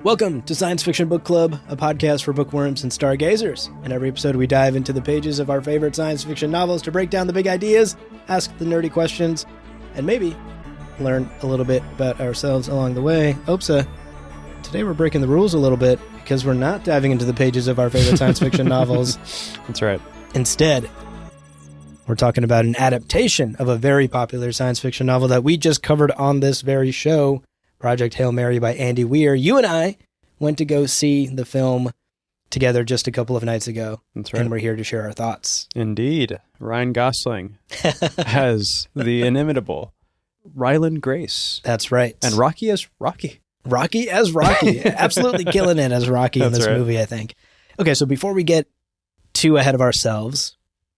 Welcome to Science Fiction Book Club, a podcast for bookworms and stargazers. In every episode, we dive into the pages of our favorite science fiction novels to break down the big ideas, ask the nerdy questions, and maybe learn a little bit about ourselves along the way. Opsa, today we're breaking the rules a little bit because we're not diving into the pages of our favorite science fiction novels. That's right. Instead, we're talking about an adaptation of a very popular science fiction novel that we just covered on this very show, Project Hail Mary by Andy Weir. You and I went to go see the film together just a couple of nights ago. That's right. And we're here to share our thoughts. Indeed. Ryan Gosling has the inimitable Ryland Grace. That's right. And Rocky as Rocky. Rocky as Rocky. Absolutely killing it as Rocky in this movie, I think. Okay, so before we get too ahead of ourselves,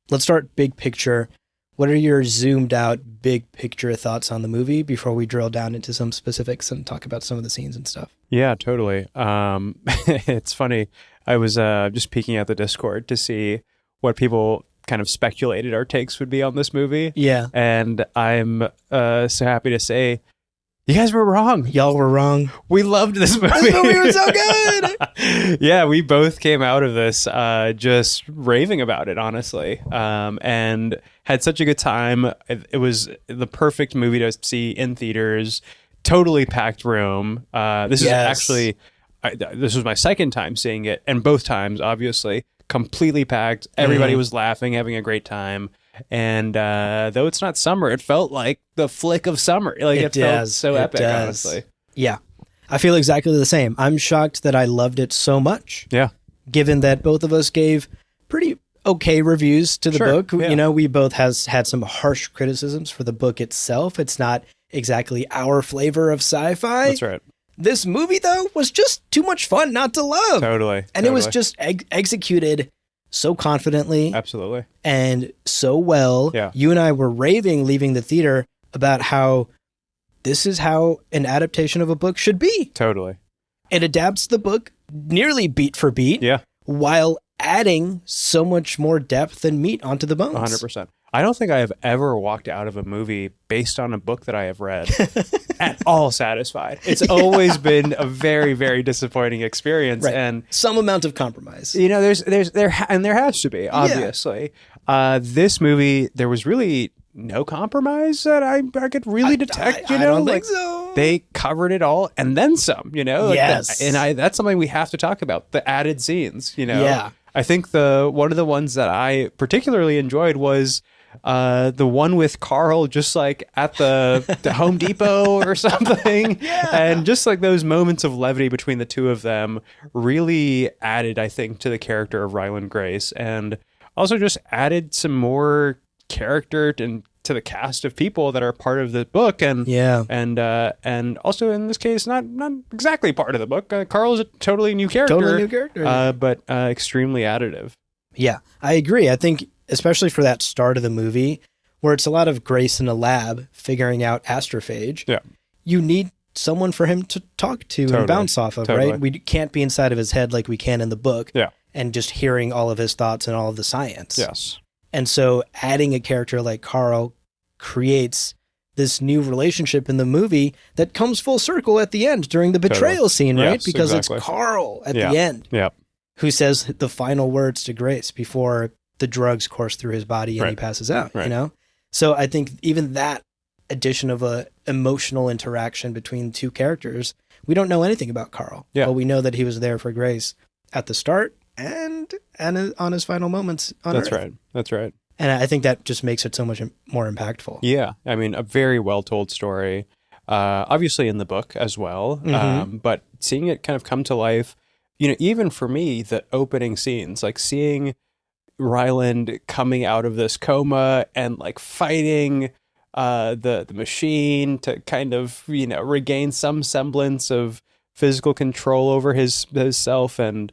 let's start big picture. What are your zoomed out big picture thoughts on the movie before we drill down into some specifics and talk about some of the scenes and stuff? Yeah, totally. It's funny. I was just peeking at the Discord to see what people kind of speculated our takes would be on this movie. Yeah. And I'm so happy to say, you guys were wrong. Y'all were wrong. We loved this movie. This movie was so good. Yeah, we both came out of this just raving about it, honestly, and had such a good time. It was the perfect movie to see in theaters. Totally packed room. This is actually, this was my second time seeing it, and both times, obviously, completely packed. Everybody was laughing, having a great time. And though it's not summer, it felt like the flick of summer. Like it felt so epic, honestly. Yeah, I feel exactly the same. I'm shocked that I loved it so much. Yeah. Given that both of us gave pretty okay reviews to the book. Yeah. You know, we both had some harsh criticisms for the book itself. It's not exactly our flavor of sci-fi. That's right. This movie, though, was just too much fun not to love. Totally. And it was just executed so confidently. Absolutely. And so well. Yeah. You and I were raving leaving the theater about how this is how an adaptation of a book should be. Totally. It adapts the book nearly beat for beat. Yeah. While adding so much more depth and meat onto the bones. 100%. I don't think I have ever walked out of a movie based on a book that I have read at all satisfied. It's always been a very, very disappointing experience. Right. And some amount of compromise. You know, there has to be, obviously. Yeah. This movie, there was really no compromise that I could really detect. I don't think so. They covered it all and then some. You know, yes. That's something we have to talk about. The added scenes. You know, yeah. I think one of the ones that I particularly enjoyed was the one with Carl just like at the Home Depot or something. Yeah. And just like those moments of levity between the two of them really added, I think, to the character of Ryland Grace, and also just added some more character to the cast of people that are part of the book. And and also in this case, not exactly part of the book. Carl is a totally new character. But extremely additive. Yeah, I agree. I think especially for that start of the movie, where it's a lot of Grace in a lab figuring out astrophage, you need someone for him to talk to and bounce off of, right? We can't be inside of his head like we can in the book and just hearing all of his thoughts and all of the science. Yes. And so adding a character like Carl creates this new relationship in the movie that comes full circle at the end during the betrayal scene, right? Yes, because exactly. it's Carl at the end who says the final words to Grace before the drugs course through his body and he passes out, you know? So I think even that addition of a emotional interaction between two characters, we don't know anything about Carl, but we know that he was there for Grace at the start and on his final moments on Earth. That's right. And I think that just makes it so much more impactful. Yeah. I mean, a very well told story, obviously in the book as well, but seeing it kind of come to life, you know, even for me, the opening scenes, like seeing Ryland coming out of this coma and like fighting the machine to kind of, you know, regain some semblance of physical control over his self. And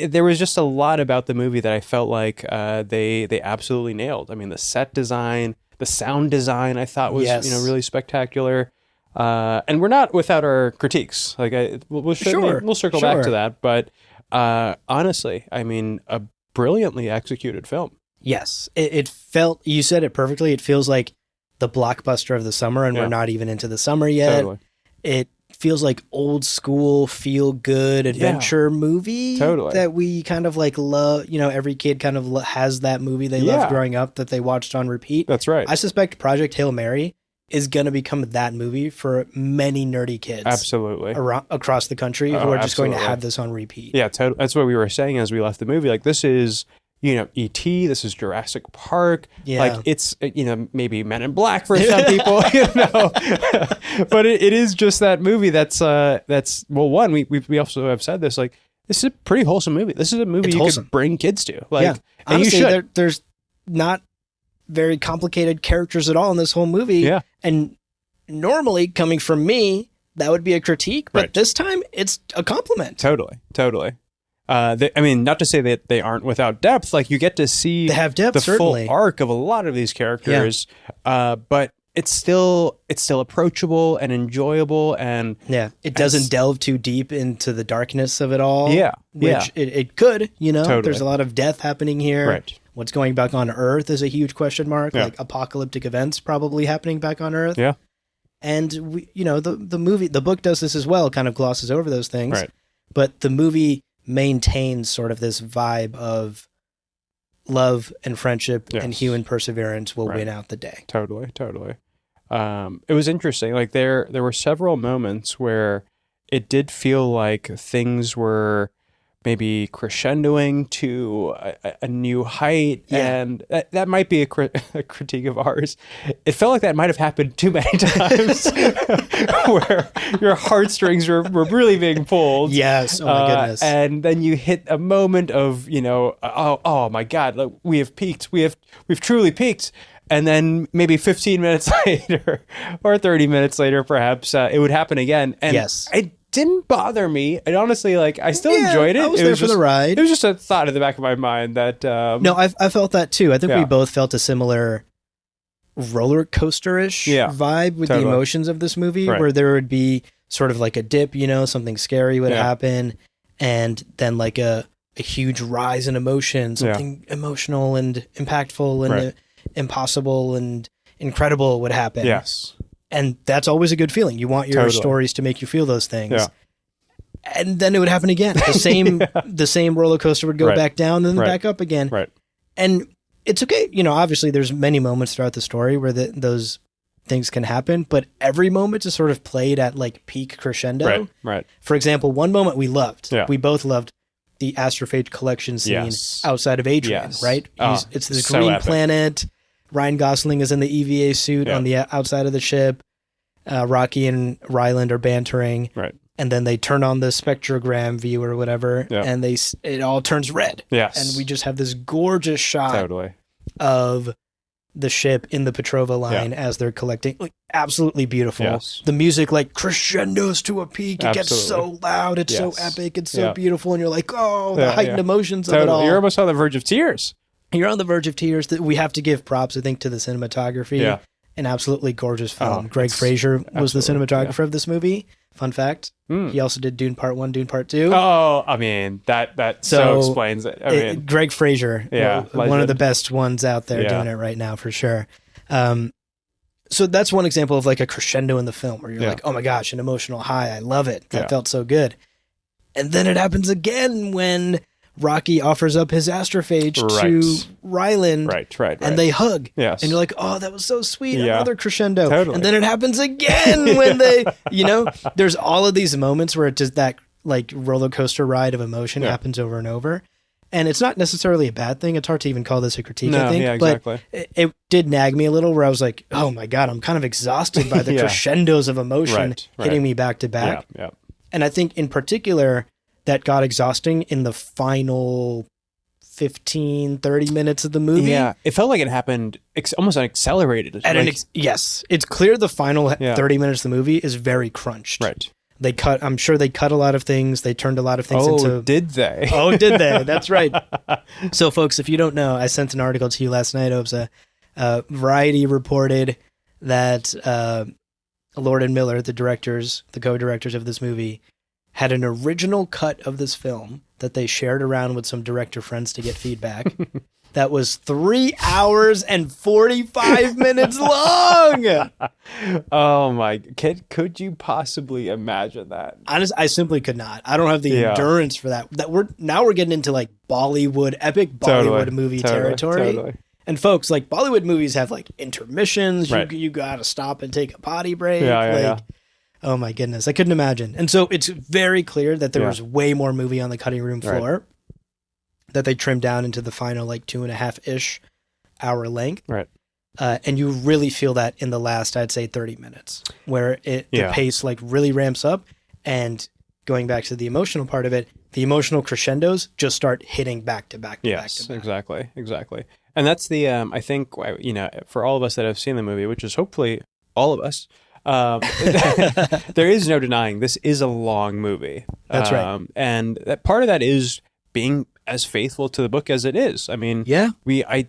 there was just a lot about the movie that I felt like they absolutely nailed. I mean, the set design, the sound design, I thought was really spectacular. And we're not without our critiques. Like we'll circle back to that. But honestly, I mean, a brilliantly executed film. Yes, it felt. You said it perfectly. It feels like the blockbuster of the summer, and we're not even into the summer yet. Totally. It feels like old school, feel good adventure movie that we kind of like love. You know, every kid kind of has that movie they loved growing up that they watched on repeat. That's right. I suspect Project Hail Mary is going to become that movie for many nerdy kids. Absolutely. Across the country who are just going to have this on repeat. Yeah, that's what we were saying as we left the movie. Like, this is, you know, E.T., this is Jurassic Park. Yeah. Like, it's, you know, maybe Men in Black for some people, you know. But it is just that movie that's well, one, we also have said this, like, this is a pretty wholesome movie. This is a movie could bring kids to. Like, and honestly, you should. There's not very complicated characters at all in this whole movie. Yeah. And normally, coming from me, that would be a critique, but this time it's a compliment. Totally. I mean, not to say that they aren't without depth. Like, you get to see they have depth, the certainly. full arc of a lot of these characters, but it's still approachable and enjoyable, and it doesn't delve too deep into the darkness of it all. Which it could. You know, totally. There's a lot of death happening here. Right. What's going back on Earth is a huge question mark. Like apocalyptic events probably happening back on Earth. Yeah. And the book does this as well, kind of glosses over those things. Right. But the movie maintains sort of this vibe of love and friendship and human perseverance will win out the day. Totally. It was interesting. Like, there were several moments where it did feel like things were maybe crescendoing to a new height, and that might be a critique of ours. It felt like that might have happened too many times, where your heartstrings were really being pulled. Yes, oh my goodness. And then you hit a moment of, you know, oh my God, like, we have peaked. We've truly peaked. And then maybe 15 minutes later, or 30 minutes later, perhaps, it would happen again. And it didn't bother me. And honestly, like, I still enjoyed it. I was there for the ride. It was just a thought in the back of my mind that... No, I felt that too. I think we both felt a similar roller coaster-ish vibe with the emotions of this movie, where there would be sort of like a dip, you know, something scary would happen, and then like a huge rise in emotion, something emotional and impactful and impossible and incredible would happen. Yes. And that's always a good feeling. You want your stories to make you feel those things. Yeah. And then it would happen again. The same roller coaster would go back down and then back up again. Right. And it's okay. You know, obviously there's many moments throughout the story where those things can happen, but every moment is sort of played at like peak crescendo. Right. For example, one moment we loved. Yeah. We both loved the Astrophage collection scene outside of Adrian, right? It's this green planet. Ryan Gosling is in the EVA suit on the outside of the ship. Rocky and Ryland are bantering. Right. And then they turn on the spectrogram view or whatever, and it all turns red. Yes. And we just have this gorgeous shot of the ship in the Petrova line as they're collecting. Like, absolutely beautiful. Yes. The music like crescendos to a peak. It gets so loud. It's so epic. It's so beautiful. And you're like, oh, the heightened emotions of it all. You're almost on the verge of tears. You're on the verge of tears. That we have to give props, I think, to the cinematography. Yeah. An absolutely gorgeous film. Greg Fraser was the cinematographer of this movie. Fun fact. He also did Dune Part 1, Dune Part 2. Oh, I mean, that so explains it. I mean, Greg Fraser, one of the best ones out there doing it right now, for sure. So that's one example of like a crescendo in the film where you're like, oh my gosh, an emotional high. I love it. That felt so good. And then it happens again when Rocky offers up his astrophage to Ryland. Right. And they hug. Yes. And you're like, oh, that was so sweet. Another crescendo. Totally. And then it happens again when they, there's all of these moments where it does that like roller coaster ride of emotion happens over and over. And it's not necessarily a bad thing. It's hard to even call this a critique, I think. Exactly. But it did nag me a little where I was like, oh my God, I'm kind of exhausted by the crescendos of emotion hitting me back to back. Yeah. And I think in particular, that got exhausting in the final 15, 30 minutes of the movie. Yeah, it felt like it happened almost accelerated. Yes, it's clear the final 30 minutes of the movie is very crunched. Right. I'm sure they cut a lot of things. They turned a lot of things into... Oh, did they? Oh, did they? That's right. So, folks, if you don't know, I sent an article to you last night. It was Variety reported that Lord and Miller, the co-directors of this movie, had an original cut of this film that they shared around with some director friends to get feedback. that was 3 hours and 45 minutes long. Oh my, could you possibly imagine that? Honestly, I simply could not. I don't have the endurance for that. We're getting into like Bollywood, epic Bollywood movie territory. Totally. And folks, like Bollywood movies have like intermissions. You got to stop and take a potty break. Oh my goodness, I couldn't imagine. And so it's very clear that there was way more movie on the cutting room floor that they trimmed down into the final like 2.5-ish hour length. Right. And you really feel that in the last, I'd say 30 minutes where the pace like really ramps up, and going back to the emotional part of it, the emotional crescendos just start hitting back to back to back to back. Exactly. And that's the, I think, you know, for all of us that have seen the movie, which is hopefully all of us, there is no denying this is a long movie. That's right. And that part of that is being as faithful to the book as it is. I mean, I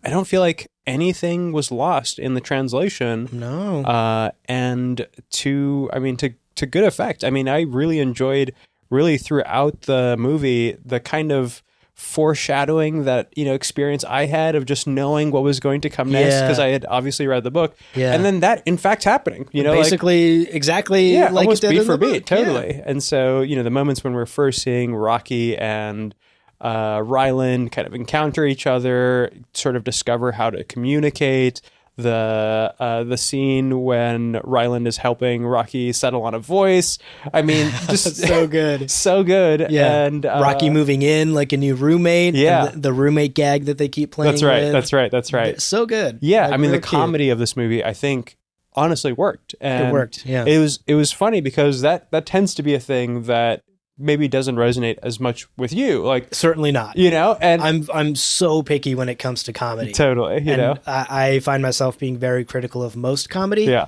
don't feel like anything was lost in the translation. No. And to good effect. I mean, I really enjoyed throughout the movie the kind of foreshadowing that, you know, experience I had of just knowing what was going to come next, because I had obviously read the book, and then that in fact happening, you know, basically like, exactly like almost it did beat in for the beat, book. totally. And so, you know, the moments when we're first seeing Rocky and Ryland kind of encounter each other, sort of discover how to communicate. The scene when Ryland is helping Rocky settle on a voice. I mean, just so good. So good. Yeah. And Rocky moving in like a new roommate. Yeah. And the roommate gag that they keep playing. That's right. With. That's right. So good. Yeah. Like, I mean, the cute. comedy of this movie, I think, honestly worked. And it worked. Yeah. It was funny because that tends to be a thing that maybe doesn't resonate as much with you. Like, certainly not. You know, and I'm so picky when it comes to comedy. Totally. You know, I find myself being very critical of most comedy. Yeah.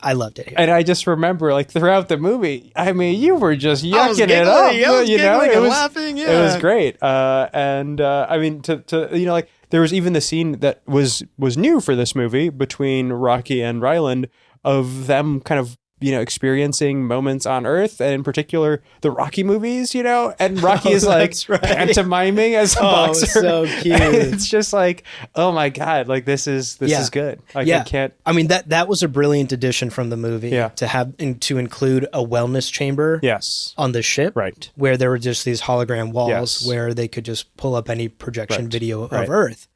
I loved it here. And I just remember, like, throughout the movie, I mean, you were just yucking it up. You know, it was laughing. Yeah. It was great. I mean, to you know, like, there was even the scene that was new for this movie between Rocky and Ryland of them kind of, you know, experiencing moments on Earth, and in particular the Rocky movies, you know, and Rocky is like pantomiming as a boxer. So cute. And it's just like, oh my God, like this is good. Like, I can't. I mean, that was a brilliant addition from the movie to have to include a wellness chamber on the ship, right, where there were just these hologram walls where they could just pull up any projection video of Earth.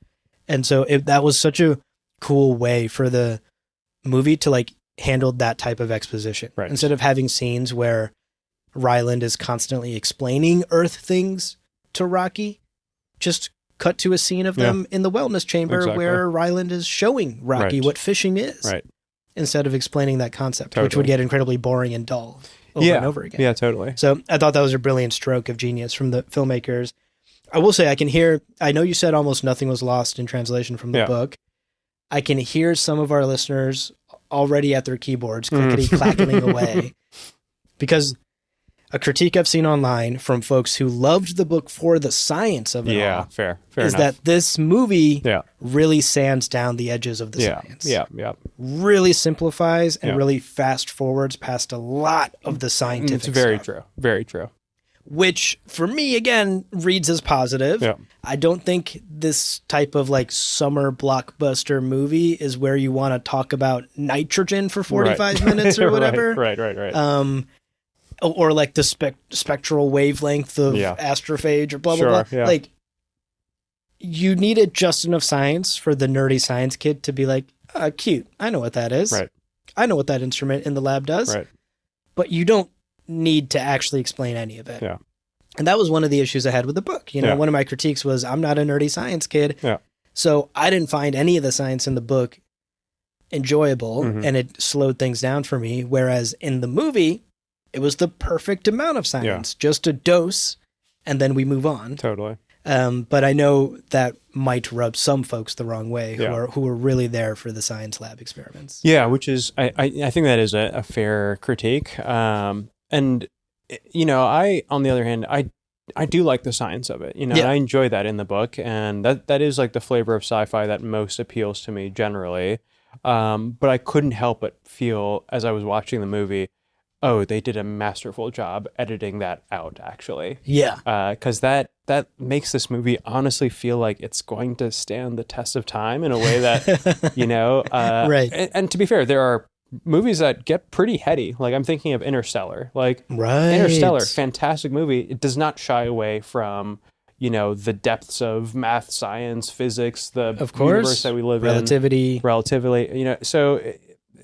And so that was such a cool way for the movie to like handled that type of exposition. Right. Instead of having scenes where Ryland is constantly explaining Earth things to Rocky, just cut to a scene of them in the wellness chamber where Ryland is showing Rocky what fishing is. Right. Instead of explaining that concept, which would get incredibly boring and dull over and over again. Yeah, totally. So I thought that was a brilliant stroke of genius from the filmmakers. I will say I know you said almost nothing was lost in translation from the book. I can hear some of our listeners already at their keyboards, clickety-clackening away. Because a critique I've seen online from folks who loved the book for the science of it all fair is enough. that this movie really sands down the edges of the science. Really simplifies and really fast forwards past a lot of the scientific stuff. It's very true. Very true. Which, for me, again, reads as positive. Yeah. I don't think this type of like summer blockbuster movie is where you want to talk about nitrogen for 45 minutes or whatever. Right. Or like the spectral wavelength of astrophage or blah, blah, blah. Yeah. Like, you needed just enough science for the nerdy science kid to be like, cute. I know what that is. Right. I know what that instrument in the lab does. Right. But you don't need to actually explain any of it. Yeah. And that was one of the issues I had with the book. You know, one of my critiques was I'm not a nerdy science kid. Yeah. So I didn't find any of the science in the book enjoyable, and it slowed things down for me. Whereas in the movie, it was the perfect amount of science, just a dose, and then we move on. Totally. But I know that might rub some folks the wrong way who are really there for the science lab experiments. Yeah, which is, I think that is a fair critique. And, you know, on the other hand, I do like the science of it, you know, and I enjoy that in the book. And that is like the flavor of sci-fi that most appeals to me generally. But I couldn't help but feel as I was watching the movie, oh, they did a masterful job editing that out, actually. Yeah. Because that makes this movie honestly feel like it's going to stand the test of time in a way that, right. And to be fair, there are movies that get pretty heady. Like I'm thinking of Interstellar. Like right. Interstellar, fantastic movie. It does not shy away from, the depths of math, science, physics, the universe that we live in. Relativity. So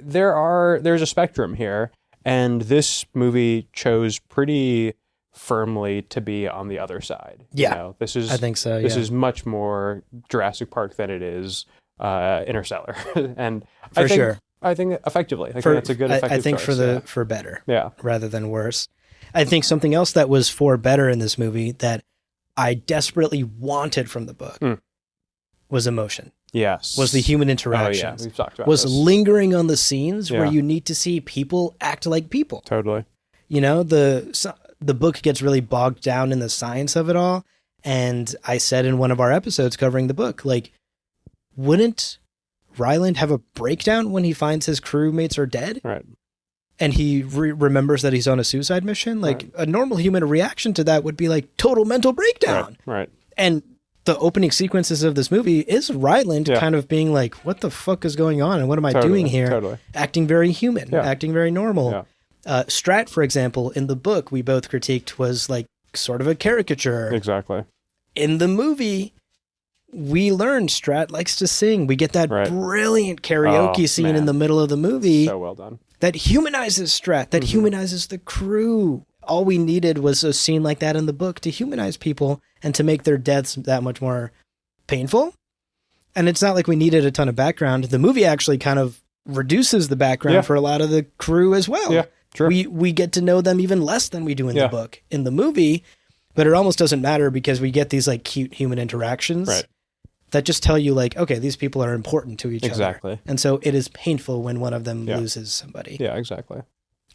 there's a spectrum here. And this movie chose pretty firmly to be on the other side. Yeah. I think so. This is much more Jurassic Park than it is Interstellar. And for sure. I think effectively. I think that's a good effective I think choice, for better. Yeah. Rather than worse. I think something else that was for better in this movie that I desperately wanted from the book was emotion. Yes. Was the human interactions. Oh, yeah. We've talked about was this. lingering on the scenes where you need to see people act like people. Totally. The book gets really bogged down in the science of it all. And I said in one of our episodes covering the book, like, wouldn't Ryland have a breakdown when he finds his crewmates are dead? Right. And he remembers that he's on a suicide mission? Like, a normal human reaction to that would be like total mental breakdown. Right. And the opening sequences of this movie is Ryland kind of being like, what the fuck is going on? And what am I doing here? Totally. Acting very human, acting very normal. Yeah. Strat, for example, in the book we both critiqued was like sort of a caricature. Exactly. In the movie, we learned Strat likes to sing. We get that brilliant karaoke scene in the middle of the movie. So well done. That humanizes Strat, that humanizes the crew. All we needed was a scene like that in the book to humanize people and to make their deaths that much more painful. And it's not like we needed a ton of background. The movie actually kind of reduces the background for a lot of the crew as well. Yeah, true. We get to know them even less than we do in the book. In the movie, but it almost doesn't matter because we get these like cute human interactions that just tell you like, okay, these people are important to each other. Exactly. And so it is painful when one of them loses somebody. Yeah, exactly.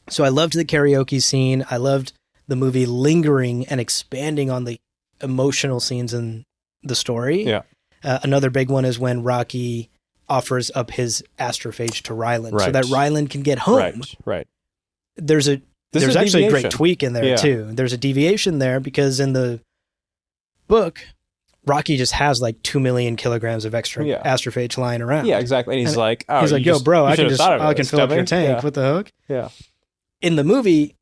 So I loved the karaoke scene. I loved the movie lingering and expanding on the emotional scenes in the story. Yeah. Another big one is when Rocky offers up his astrophage to Ryland so that Ryland can get home. Right. There's actually a great tweak in there too. There's a deviation there because in the book, Rocky just has like 2 million kilograms of extra astrophage lying around. Yeah, exactly. And he's like, yo, bro, I can fill up your tank. Yeah. What the hook? Yeah. In the movie,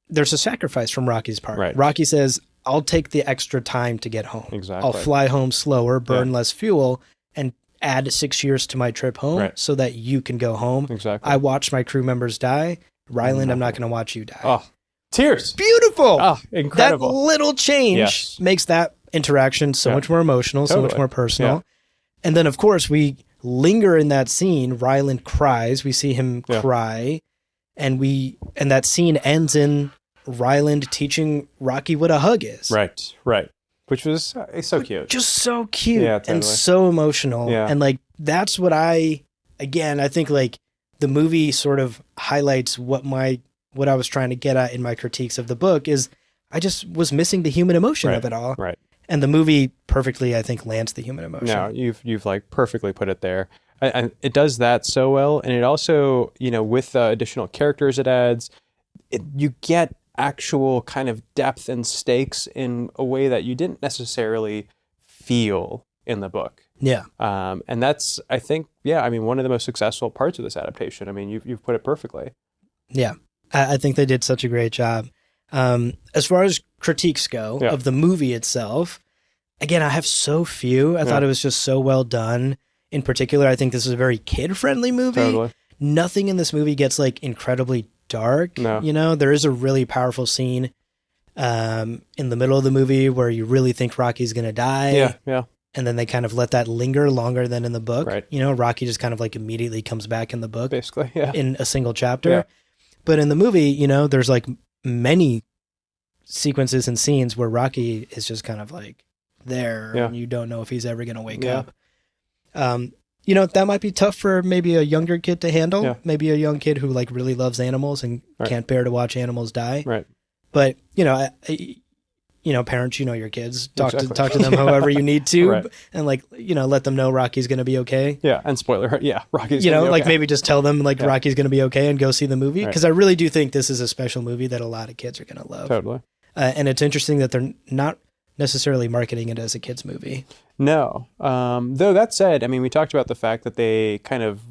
there's a sacrifice from Rocky's part. Right. Rocky says, I'll take the extra time to get home. Exactly. I'll fly home slower, burn less fuel, and add 6 years to my trip home so that you can go home. Exactly. I watched my crew members die. Ryland, I'm not going to watch you die. Oh, tears. Beautiful. Oh, incredible. That little change makes that interaction so much more emotional, so much more personal. Yeah. And then, of course, we linger in that scene. Ryland cries. We see him cry. And that scene ends in Ryland teaching Rocky what a hug is. Right. Which was so cute. Just so cute totally. And so emotional. Yeah. And like, that's what I think like the movie sort of highlights what I was trying to get at in my critiques of the book is I just was missing the human emotion of it all. Right. And the movie perfectly, I think, lands the human emotion. No, you've like perfectly put it there. And it does that so well. And it also, with the additional characters it adds, you get actual kind of depth and stakes in a way that you didn't necessarily feel in the book. Yeah. And that's, I think, one of the most successful parts of this adaptation. I mean, you've put it perfectly. Yeah. I think they did such a great job. As far as critiques go of the movie itself, again, I have so few. I thought it was just so well done. In particular, I think this is a very kid-friendly movie. Totally. Nothing in this movie gets like incredibly dark. No. There is a really powerful scene in the middle of the movie where you really think Rocky's going to die. Yeah. And then they kind of let that linger longer than in the book. Right. Rocky just kind of like immediately comes back in the book. Basically, yeah. In a single chapter. Yeah. But in the movie, there's like many sequences and scenes where Rocky is just kind of like there and you don't know if he's ever going to wake up. That might be tough for maybe a younger kid to handle. Yeah. Maybe a young kid who like really loves animals and can't bear to watch animals die. Right. But, parents, your kids, talk to them however you need to, right. and let them know Rocky's going to be okay. Yeah. And spoiler, Rocky's going to be okay. Maybe just tell them Rocky's going to be okay and go see the movie. Cause I really do think this is a special movie that a lot of kids are going to love. Totally. And it's interesting that they're not necessarily marketing it as a kid's movie. No. Though that said, I mean, we talked about the fact that they kind of,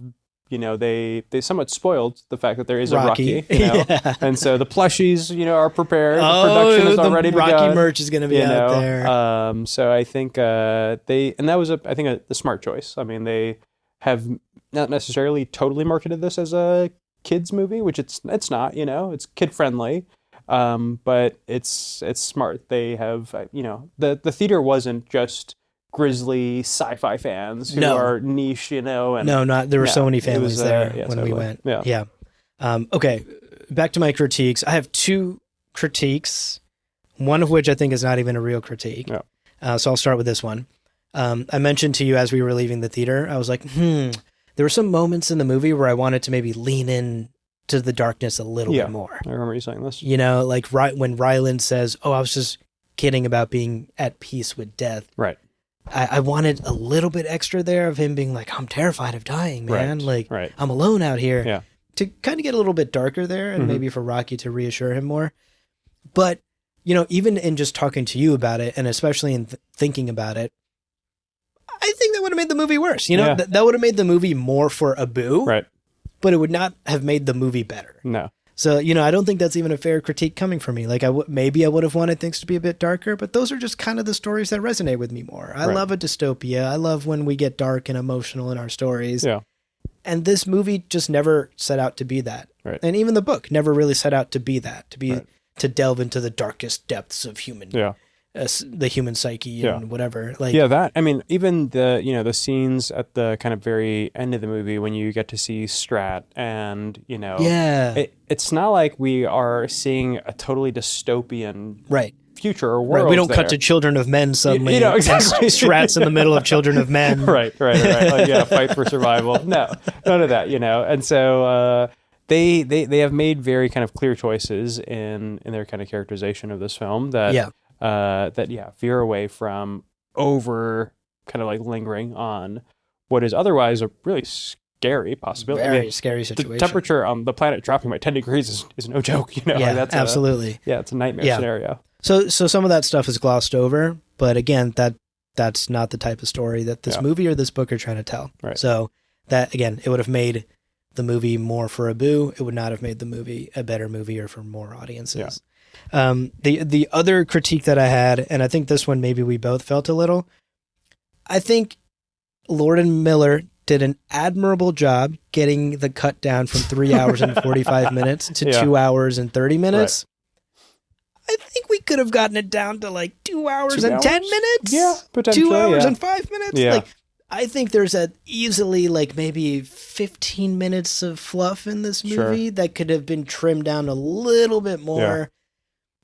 they somewhat spoiled the fact that there is a Rocky, Yeah. And so the plushies, are prepared. The production is already begun. Rocky merch is going to be out there. So I think and that was a smart choice. I mean, they have not necessarily totally marketed this as a kids movie, which it's not, it's kid friendly. But it's smart. They have, the theater wasn't just grizzly sci-fi fans who are niche, and there were so many families there when totally. we went. Yeah. Okay. Back to my critiques. I have 2 critiques, one of which I think is not even a real critique. Yeah. So I'll start with this one. I mentioned to you as we were leaving the theater, I was like, there were some moments in the movie where I wanted to maybe lean in to the darkness a little bit more. I remember you saying this. Like when Ryland says, I was just kidding about being at peace with death. Right. I wanted a little bit extra there of him being like, I'm terrified of dying, man. Right. I'm alone out here. Yeah. To kind of get a little bit darker there and maybe for Rocky to reassure him more. But, even in just talking to you about it and especially in thinking about it, I think that would have made the movie worse. That would have made the movie more for Abu. Right. But it would not have made the movie better. No. So, I don't think that's even a fair critique coming from me. Like, maybe I would have wanted things to be a bit darker, but those are just kind of the stories that resonate with me more. I love a dystopia. I love when we get dark and emotional in our stories. Yeah. And this movie just never set out to be that. Right. And even the book never really set out to be that, to delve into the darkest depths of human, the human psyche and whatever. Even the scenes at the kind of very end of the movie when you get to see Strat and it's not like we are seeing a totally dystopian future or world. Right. We don't cut to Children of Men suddenly. Exactly. Strat's in the middle of Children of Men. Right. Like, fight for survival. No, none of that. And so they have made very kind of clear choices in their kind of characterization of this film that veer away from over kind of like lingering on what is otherwise a really scary possibility. Very scary situation. The temperature on the planet dropping by 10 degrees is no joke. That's absolutely. It's a nightmare scenario. So some of that stuff is glossed over, but again, that's not the type of story that this movie or this book are trying to tell. Right. So that, again, it would have made the movie more for Abu. It would not have made the movie a better movie or for more audiences. Yeah. The other critique that I had, and I think this one maybe we both felt a little, I think Lord and Miller did an admirable job getting the cut down from 3 hours and 45 minutes to 2 hours and 30 minutes. Right. I think we could have gotten it down to like 2 hours and 10 minutes. Yeah, potentially. 2 hours and 5 minutes. Yeah. I think there's easily maybe 15 minutes of fluff in this movie that could have been trimmed down a little bit more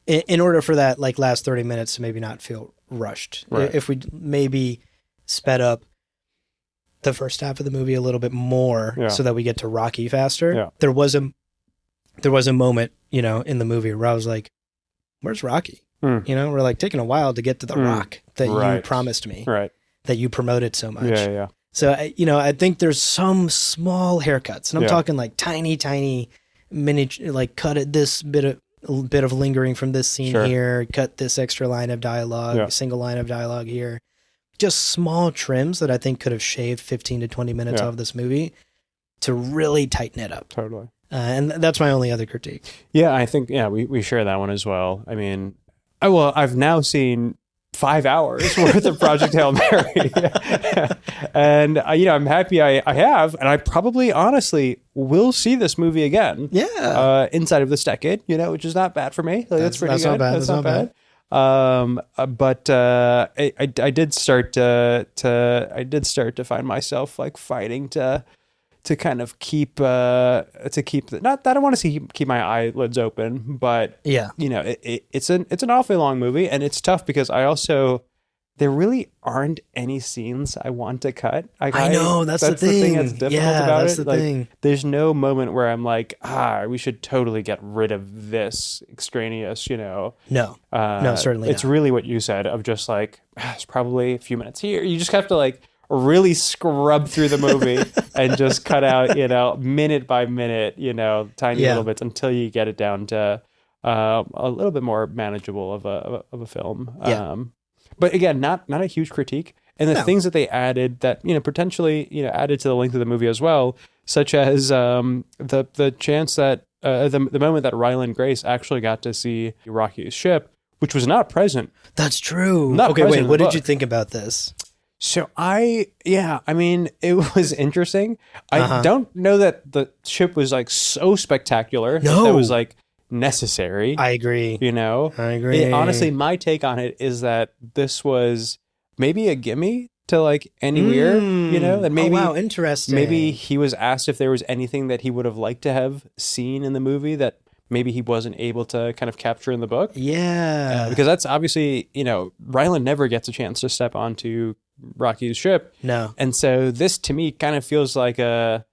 in order for that last 30 minutes to maybe not feel rushed. Right. If we maybe sped up the first half of the movie a little bit more so that we get to Rocky faster. Yeah. There was a moment, in the movie where I was like, where's Rocky? We're taking a while to get to the rock that you promised me. Right. That you promoted so much. Yeah. So, I think there's some small haircuts, and I'm talking tiny mini, cut it this bit of lingering from this scene here, cut this extra line of dialogue, single line of dialogue here. Just small trims that I think could have shaved 15 to 20 minutes off this movie to really tighten it up. Totally. And that's my only other critique. Yeah, I think, we share that one as well. I mean, I've now seen 5 hours worth of Project Hail Mary. And, I'm happy I have, and I probably honestly will see this movie again. Yeah. Inside of this decade, which is not bad for me. That's pretty good. Not bad. That's not bad. But I did start to find myself fighting to kind of keep not that I want to keep my eyelids open, but it's an awfully long movie, and it's tough because there really aren't any scenes I want to cut. I know, that's the thing that's difficult about that's it. The thing. There's no moment where I'm like, we should totally get rid of this extraneous, No, certainly it's not. really what you said of just like, it's probably a few minutes here. You just have to like really scrub through the movie and just cut out, minute by minute, tiny little bits until you get it down to a little bit more manageable of a film. Yeah. But again, not a huge critique. And the things that they added that, potentially, added to the length of the movie as well, such as the chance that the moment that Ryland Grace actually got to see Rocky's ship, which was not present. That's true. Okay, wait, what did you think about this? So it was interesting. I don't know that the ship was like so spectacular. No. That was like necessary. I agree. I agree. Honestly, my take on it is that this was maybe a gimme to like Andy Weir, and maybe, interesting. Maybe he was asked if there was anything that he would have liked to have seen in the movie that maybe he wasn't able to kind of capture in the book. Yeah. Because that's obviously, Ryland never gets a chance to step onto Rocky's ship. No. And so this to me kind of feels like a,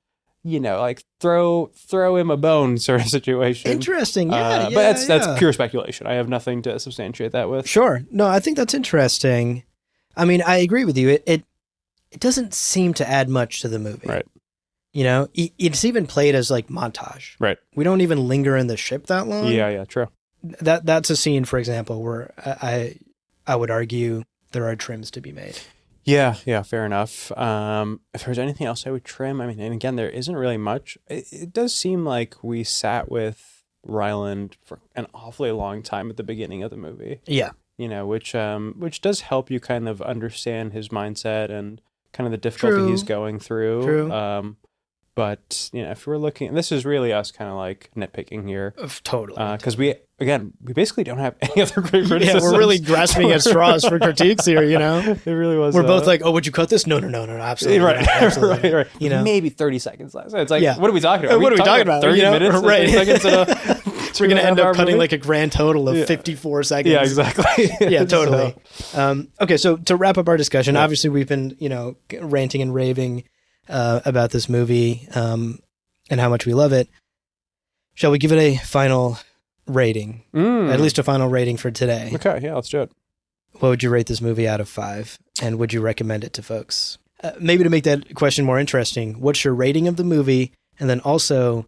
like throw him a bone sort of situation. Interesting. But that's pure speculation. I have nothing to substantiate that with. Sure. No, I think that's interesting. I mean, I agree with you. It doesn't seem to add much to the movie. Right. It's even played as like montage. Right. We don't even linger in the ship that long. Yeah, true. That's a scene, for example, where I would argue there are trims to be made. Yeah, fair enough. If there's anything else I would trim, and again, there isn't really much. It does seem like we sat with Ryland for an awfully long time at the beginning of the movie. Yeah. Which does help you kind of understand his mindset and kind of the difficulty he's going through. True. But if we're looking, this is really us kind of like nitpicking here. Totally. Because we basically don't have any other great criticisms. Yeah, we're really grasping at straws for critiques here, It really was. We're both like, oh, would you cut this? No, absolutely. Right, not, absolutely. right. Maybe 30 seconds less. It's like, yeah. What are we talking about? What are we talking about? 30 minutes? Right. 30 seconds So we're going to end up cutting like a grand total of 54 seconds. Yeah, exactly. Yeah, totally. Okay, so to wrap up our discussion, obviously we've been, ranting and raving about this movie and how much we love it. Shall we give it a final rating? At least a final rating for today. Okay, yeah, let's do it. What would you rate this movie out of 5? And would you recommend it to folks? Maybe to make that question more interesting, what's your rating of the movie? And then also,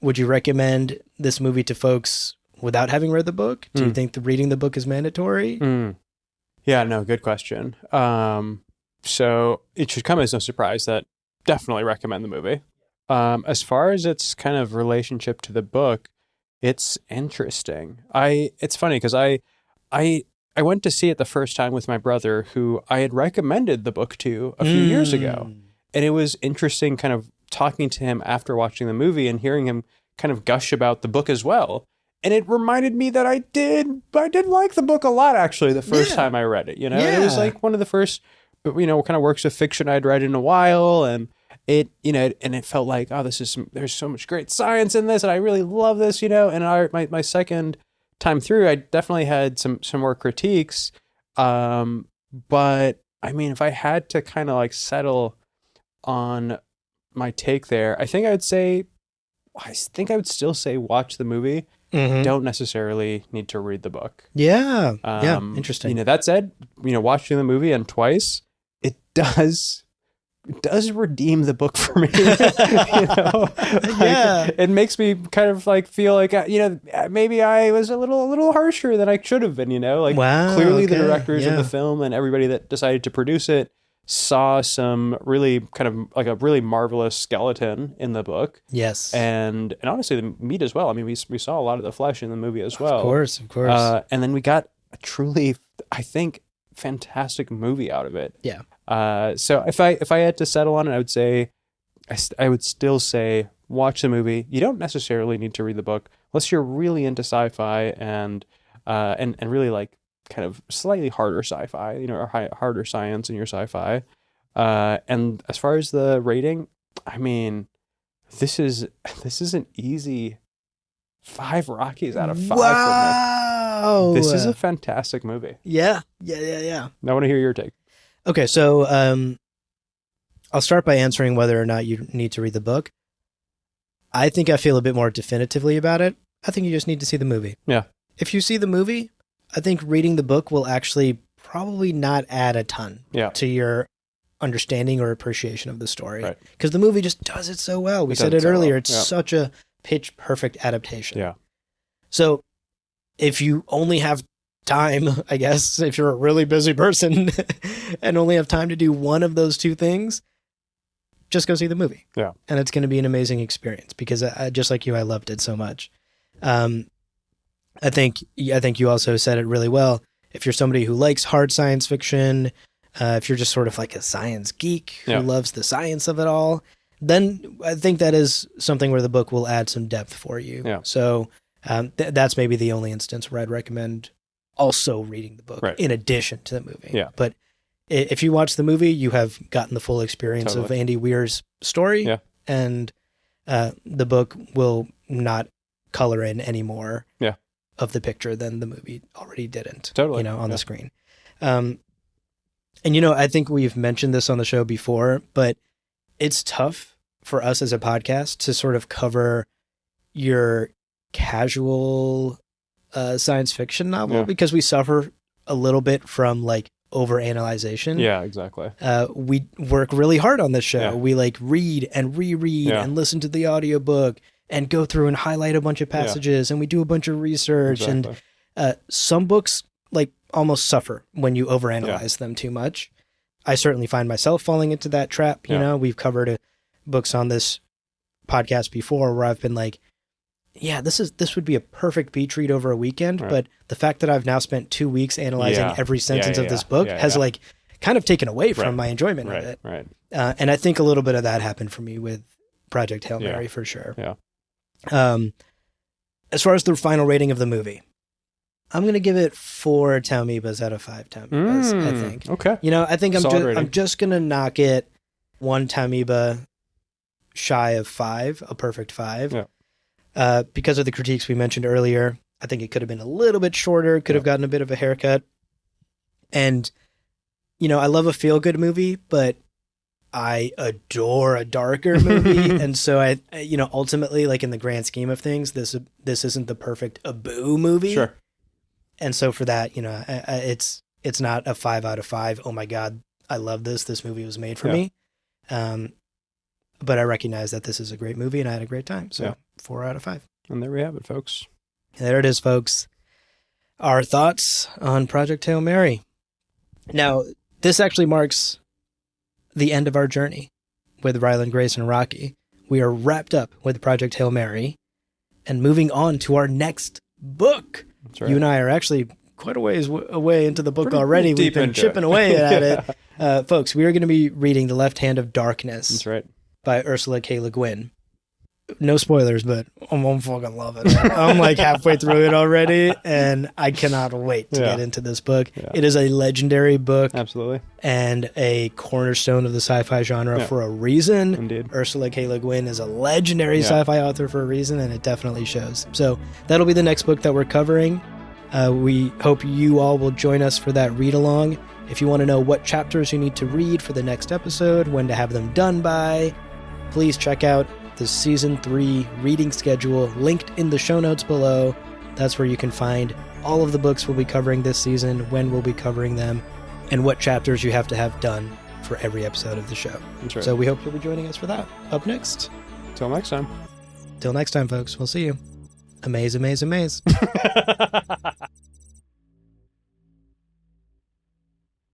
would you recommend this movie to folks without having read the book? Do you think reading the book is mandatory? Yeah, no, good question. So it should come as no surprise that definitely recommend the movie. As far as its kind of relationship to the book, it's interesting. It's funny because I went to see it the first time with my brother, who I had recommended the book to a few years ago. And it was interesting kind of talking to him after watching the movie and hearing him kind of gush about the book as well. And it reminded me that I did like the book a lot, actually, the first time I read it. It was like one of the first, kind of works of fiction I'd read in a while. And it felt like, there's so much great science in this, and I really love this, and my second time through, I definitely had some more critiques. But if I had to kind of like settle on my take there, I think I would still say watch the movie. Don't necessarily need to read the book. Yeah. Interesting. That said, watching the movie and twice, it does redeem the book for me. It makes me kind of like feel like maybe I was a little harsher than I should have been. Clearly the directors of the film and everybody that decided to produce it saw some really kind of like a really marvelous skeleton in the book. Yes, and honestly the meat as well. We saw a lot of the flesh in the movie as well. Of course. And then we got a truly, I think, fantastic movie out of it. Yeah. So if I had to settle on it, I would say, I would still say watch the movie. You don't necessarily need to read the book unless you're really into sci-fi and really like kind of slightly harder sci-fi, or harder science in your sci-fi. And as far as the rating, this is an easy 5 Rockies out of 5 for me. no. This is a fantastic movie. Yeah. I want to hear your take. Okay, so I'll start by answering whether or not you need to read the book. I think I feel a bit more definitively about it. I think you just need to see the movie. Yeah. If you see the movie, I think reading the book will actually probably not add a ton to your understanding or appreciation of the story. Because the movie just does it so well. We said it earlier. Well. It's such a pitch perfect adaptation. Yeah. So if you only have time, I guess, if you're a really busy person and only have time to do one of those two things, just go see the movie. Yeah. And it's going to be an amazing experience because just like you, I loved it so much. I think you also said it really well. If you're somebody who likes hard science fiction, if you're just sort of like a science geek who loves the science of it all, then I think that is something where the book will add some depth for you. Yeah. So that's maybe the only instance where I'd recommend also reading the book in addition to the movie. Yeah. But if you watch the movie, you have gotten the full experience of Andy Weir's story, and the book will not color in any more of the picture than the movie already didn't. On the screen. And I think we've mentioned this on the show before, but it's tough for us as a podcast to sort of cover your casual science fiction novel because we suffer a little bit from like overanalyzation. Yeah, exactly. We work really hard on this show. Yeah. We like read and reread and listen to the audiobook and go through and highlight a bunch of passages and we do a bunch of research. And some books like almost suffer when you overanalyze them too much. I certainly find myself falling into that trap. You know, we've covered books on this podcast before where I've been like, yeah, this would be a perfect beach read over a weekend. Right. But the fact that I've now spent 2 weeks analyzing every sentence of this book has like kind of taken away from my enjoyment of it. Right. And I think a little bit of that happened for me with Project Hail Mary for sure. Yeah. As far as the final rating of the movie, I'm going to give it 4 Taumibas out of 5 Taumibas, I think. Okay. I think I'm just going to knock it 1 Taumiba shy of 5, a perfect 5. Yeah. Because of the critiques we mentioned earlier, I think it could have been a little bit shorter, could have gotten a bit of a haircut. And, I love a feel-good movie, but I adore a darker movie. And so I ultimately, like in the grand scheme of things, this isn't the perfect Abu movie. Sure. And so for that, it's not a 5 out of 5. Oh my God, I love this. This movie was made for me. But I recognize that this is a great movie and I had a great time. So 4 out of 5. And there we have it, folks. There it is, folks. Our thoughts on Project Hail Mary. Now, this actually marks the end of our journey with Ryland, Grace, and Rocky. We are wrapped up with Project Hail Mary and moving on to our next book. That's right. You and I are actually quite a ways away into the book already. We've been chipping away at it. Folks, we are going to be reading The Left Hand of Darkness. That's right. By Ursula K. Le Guin. No spoilers, but I'm fucking loving it. I'm like halfway through it already, and I cannot wait to get into this book. Yeah. It is a legendary book. Absolutely. And a cornerstone of the sci-fi genre for a reason. Indeed. Ursula K. Le Guin is a legendary sci-fi author for a reason, and it definitely shows. So that'll be the next book that we're covering. We hope you all will join us for that read-along. If you want to know what chapters you need to read for the next episode, when to have them done by, please check out the Season 3 reading schedule linked in the show notes below. That's where you can find all of the books we'll be covering this season, when we'll be covering them, and what chapters you have to have done for every episode of the show. That's right. So we hope you'll be joining us for that. Up next. Till next time. Till next time, folks. We'll see you. Amaze, amaze, amaze.